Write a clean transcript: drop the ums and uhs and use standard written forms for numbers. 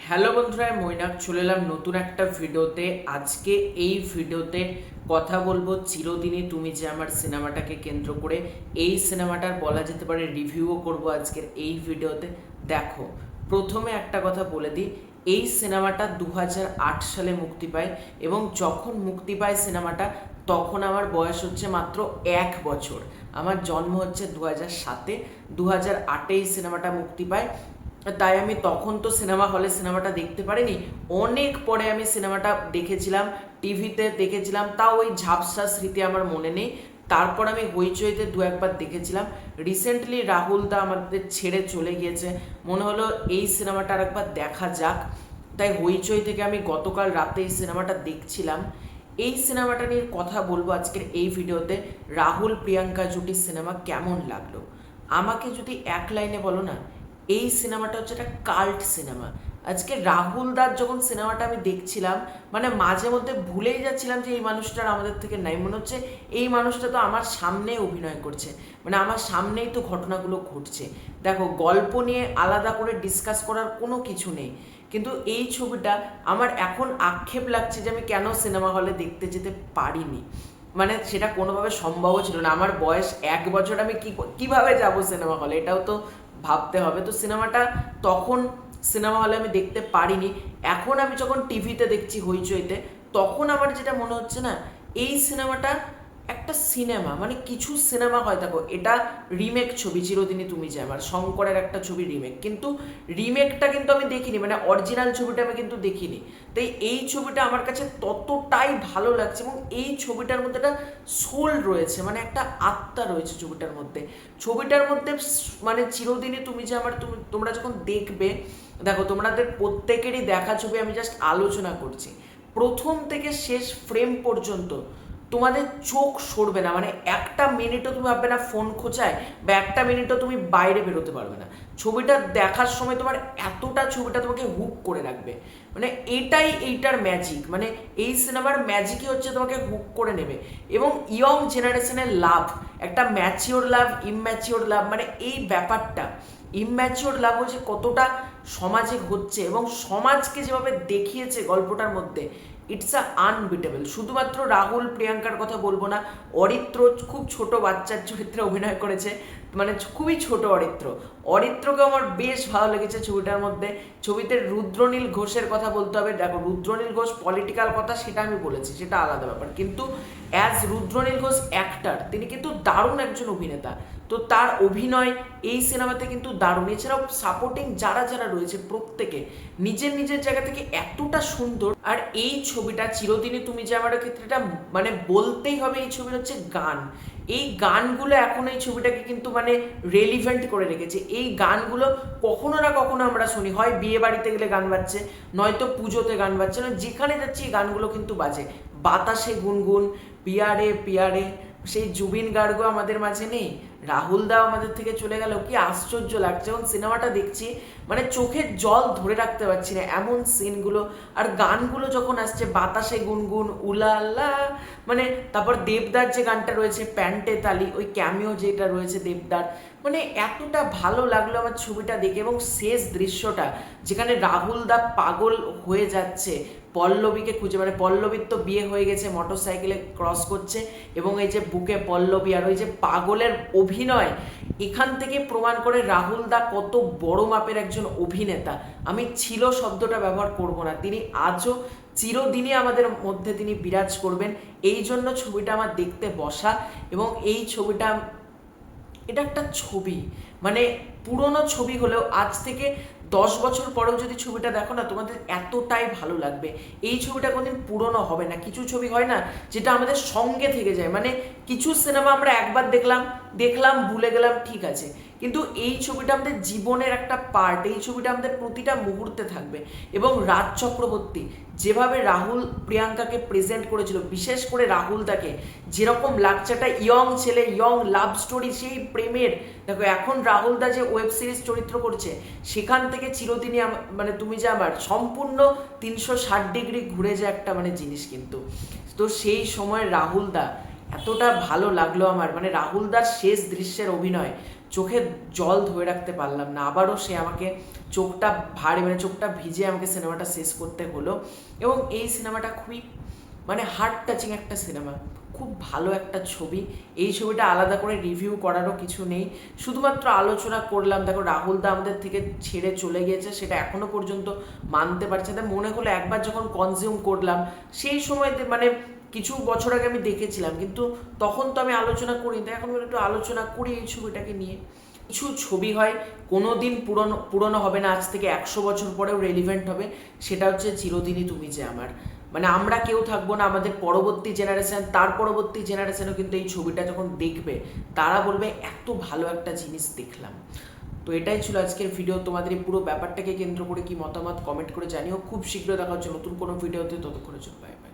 Hello বন্ধুরা, মৈনাক চলে এলাম নতুন একটা ভিডিওতে। আজকে এই ভিডিওতে কথা বলবো চিরদিনই তুমি যে আমার সিনেমাটাকে কেন্দ্র করে। এই সিনেমাটার বলা যেতে পারে রিভিউও করব আজকের এই ভিডিওতে। দেখো, প্রথমে একটা কথা বলে দিই, এই সিনেমাটা 2008 সালে মুক্তি পায় এবং যখন মুক্তি পায় সিনেমাটা তখন আমার বয়স হচ্ছে মাত্র 1 বছর। আমার জন্ম হচ্ছে 2007-এ, 2008-এ এই সিনেমাটা মুক্তি পায়। তাই আমি তখন তো সিনেমা হলে সিনেমাটা দেখতে পারিনি, অনেক পরে আমি সিনেমাটা দেখেছিলাম, টিভিতে দেখেছিলাম, তাও ওই ঝাপসা স্মৃতি আমার মনে নেই। তারপর আমি হইচইতে দু একবার দেখেছিলাম। রিসেন্টলি রাহুল দা আমাদের ছেড়ে চলে গিয়েছে, মনে হলো এই সিনেমাটা আর একবার দেখা যাক। তাই হইচই থেকে আমি গতকাল রাতে এই সিনেমাটা দেখছিলাম। এই সিনেমাটা নিয়ে কথা বলবো আজকের এই ভিডিওতে। রাহুল প্রিয়াঙ্কা জুটির সিনেমা কেমন লাগলো আমাকে যদি এক লাইনে বলো না, এই সিনেমাটা হচ্ছে একটা কাল্ট সিনেমা। আজকে রাহুল দার যখন সিনেমাটা আমি দেখছিলাম, মানে মাঝে মধ্যে ভুলেই যাচ্ছিলাম যে এই মানুষটার আমাদের থেকে নাই, মনে হচ্ছে এই মানুষটা তো আমার সামনে অভিনয় করছে, মানে আমার সামনেই তো ঘটনাগুলো ঘটছে। দেখো, গল্প নিয়ে আলাদা করে ডিসকাস করার কোনো কিছু নেই, কিন্তু এই ছবিটা আমার এখন আক্ষেপ লাগছে যে আমি কেন সিনেমা হলে দেখতে যেতে পারিনি। মানে সেটা কোনোভাবে সম্ভবও ছিল না। আমার বয়স 1 বছর, আমি কিভাবে যাব সিনেমা হলে, এটাও তো ভাবতে হবে। তো সিনেমাটা তখন সিনেমা হলে আমি দেখতে পারিনি। এখন আমি যখন টিভিতে দেখছি হইচইতে, তখন আমার যেটা মনে হচ্ছে না, এই সিনেমাটা একটা সিনেমা, মানে কিছু সিনেমা হয়, দেখো এটা রিমেক ছবি চিরদিনই তুমি যে আমার, শঙ্করের একটা ছবি রিমেক, কিন্তু রিমেকটা কিন্তু আমি দেখিনি, মানে অরিজিনাল ছবিটা আমি কিন্তু দেখিনি। তাই এই ছবিটা আমার কাছে ততটাই ভালো লাগছে এবং এই ছবিটার মধ্যে একটা সোল রয়েছে, মানে একটা আত্মা রয়েছে ছবিটার মধ্যে। ছবিটার মধ্যে মানে চিরদিনই তুমি যে আমার, তোমরা যখন দেখবে, দেখো তোমাদের প্রত্যেকেরই দেখা ছবি, আমি জাস্ট আলোচনা করছি। প্রথম থেকে শেষ ফ্রেম পর্যন্ত তোমাদের চোখ সরবে না, মানে একটা মিনিটও তুমি ভাববে না ফোন খোঁচায়, বা একটা মিনিটও তুমি বাইরে বেরোতে পারবে না। ছবিটা দেখার সময় তোমার এতটা ছবিটা তোমাকে হুক করে রাখবে, মানে এইটার ম্যাজিক, মানে এই সিনেমার ম্যাজিকই হচ্ছে তোমাকে হুক করে নেবে। এবং ইয়ং জেনারেশনের লাভ, একটা ম্যাচিওর লাভ, ইম্যাচিওর লাভ, মানে এই ব্যাপারটা, ইম্যাচিওর লাভ হচ্ছে কতটা সমাজে হচ্ছে এবং সমাজকে যেভাবে দেখিয়েছে গল্পটার মধ্যে, ইটস আ আনবিটেবল। শুধুমাত্র রাহুল প্রিয়াঙ্কার কথা বলবো না, অরিত্র খুব ছোট বাচ্চার চরিত্রে অভিনয় করেছে, মানে খুবই ছোট অরিত্রকে আমার বেশ ভালো লেগেছে ছবিটার মধ্যে। ছবিতে রুদ্রনীল ঘোষের কথা বলতে হবে। দেখো, রুদ্রনীল ঘোষ পলিটিক্যাল কথা সেটা আমি বলেছি, সেটা আলাদা ব্যাপার, কিন্তু অ্যাজ রুদ্রনীল ঘোষ অ্যাক্টার তিনি কিন্তু দারুণ একজন অভিনেতা। তো তার অভিনয় এই সিনেমাতে কিন্তু দারুণ। এছাড়াও সাপোর্টিং যারা যারা রয়েছে প্রত্যেকে নিজের নিজের জায়গা থেকে এতটা সুন্দর। আর এই ছবিটা চিরদিনই তুমি যে আমার ক্ষেত্রেটা মানে বলতেই হবে, এই ছবির হচ্ছে গান। এই গানগুলো এখন এই ছবিটাকে কিন্তু মানে রেলিভেন্ট করে রেখেছে। এই গানগুলো কখনো না কখনো আমরা শুনি, হয় বিয়ে বাড়িতে গেলে গান বাজছে, নয়তো পুজোতে গান বাজছে, না যেখানে যাচ্ছি এই গানগুলো কিন্তু বাজে। বাতাসে গুনগুন, পিয়ারে পিয়ারে, সেই জুবিন গার্গও আমাদের মাঝে নেই, রাহুল দাও আমাদের থেকে চলে গেল। কি আশ্চর্য লাগছে যখন সিনেমাটা দেখছি, মানে চোখের জল ধরে রাখতে পারছি না এমন সিনগুলো। আর গানগুলো যখন আসছে, বাতাসে গুনগুন, উলালা, মানে তারপর দেবদার যে গানটা রয়েছে প্যান্টে তালি, ওই ক্যামিও যেটা রয়েছে দেবদার, মানে এতটা ভালো লাগলো আমার ছবিটা দেখে। এবং শেষ দৃশ্যটা যেখানে রাহুল দা পাগল হয়ে যাচ্ছে পল্লবীকে খুঁজে, মানে পল্লবীর তো বিয়ে হয়ে গেছে, মোটর সাইকেলে ক্রস করছে এবং এই যে বুকে পল্লবী আর ওই যে পাগলের অভিনয়, এখান থেকে প্রমাণ করে রাহুল দা কত বড় মাপের একজন অভিনেতা। আমি ছিল শব্দটা ব্যবহার করব না, তিনি আজও চিরদিনই আমাদের মধ্যে তিনি বিরাজ করবেন। এই জন্য ছবিটা আমার দেখতে বসা। এবং এই ছবিটা, এটা একটা ছবি, মানে পুরনো ছবি হলেও আজ থেকে 10 বছর পরেও যদি ছবিটা দেখো না, তোমাদের এতটাই ভালো লাগবে। এই ছবিটা কোনদিন পুরনো হবে না। কিছু ছবি হয় না যেটা আমাদের সঙ্গে থেকে যায়, মানে কিছু সিনেমা আমরা একবার দেখলাম ভুলে গেলাম, ঠিক আছে, কিন্তু এই ছবিটা আমাদের জীবনের একটা পার্ট। এই ছবিটা আমাদের প্রতিটা মুহূর্তে থাকবে। এবং রাজ চক্রবর্তী যেভাবে রাহুল প্রিয়াঙ্কাকে প্রেজেন্ট করেছিল, বিশেষ করে রাহুল দাকে যেরকম লাগছে, একটা ইয়ং ছেলে, ইয়ং লাভ স্টোরি, সেই প্রেমের, দেখো এখন রাহুল দা যে ওয়েব সিরিজ চরিত্র করছে, সেখান থেকে চিরদিনই মানে তুমি যে আমার সম্পূর্ণ 360 ডিগ্রি ঘুরে যায় একটা মানে জিনিস কিন্তু। তো সেই সময় রাহুল দা এতটা ভালো লাগলো আমার, মানে রাহুল দার শেষ দৃশ্যের অভিনয়, চোখে জল ধরে রাখতে পারলাম না। আবারও সে আমাকে চোখটা ভারী, মানে চোখটা ভিজে আমাকে সিনেমাটা শেষ করতে হলো। এবং এই সিনেমাটা খুবই মানে হার্ট টাচিং একটা সিনেমা, খুব ভালো একটা ছবি। এই ছবিটা আলাদা করে রিভিউ করারও কিছু নেই, শুধুমাত্র আলোচনা করলাম। দেখো রাহুল দা আমাদের থেকে ছেড়ে চলে গিয়েছে, সেটা এখনো পর্যন্ত মানতে পারছে না। মনে হলো একবার যখন কনজিউম করলাম সেই সময় মানে কিছু বছর আগে আমি দেখেছিলাম, কিন্তু তখন তো আমি আলোচনা করিনি, তাই এখন একটু আলোচনা করি এই ছবিটাকে নিয়ে। কিছু ছবি হয় কোনো দিন পুরনো হবে না, আজ থেকে 100 বছর পরেও রেলিভেন্ট হবে। সেটা হচ্ছে চিরদিনই তুমি যে আমার। মানে আমরা কেউ থাকবো না, আমাদের পরবর্তী জেনারেশন, তার পরবর্তী জেনারেশনও কিন্তু এই ছবিটা যখন দেখবে তারা বলবে এত ভালো একটা জিনিস দেখলাম। তো এটাই ছিল আজকের ভিডিও। তোমাদের এই পুরো ব্যাপারটাকে কেন্দ্র করে কি মতামত কমেন্ট করে জানিও। খুব শীঘ্র দেখা হচ্ছে নতুন কোনো ভিডিওতে, ততক্ষণের জন্য বাই বাই।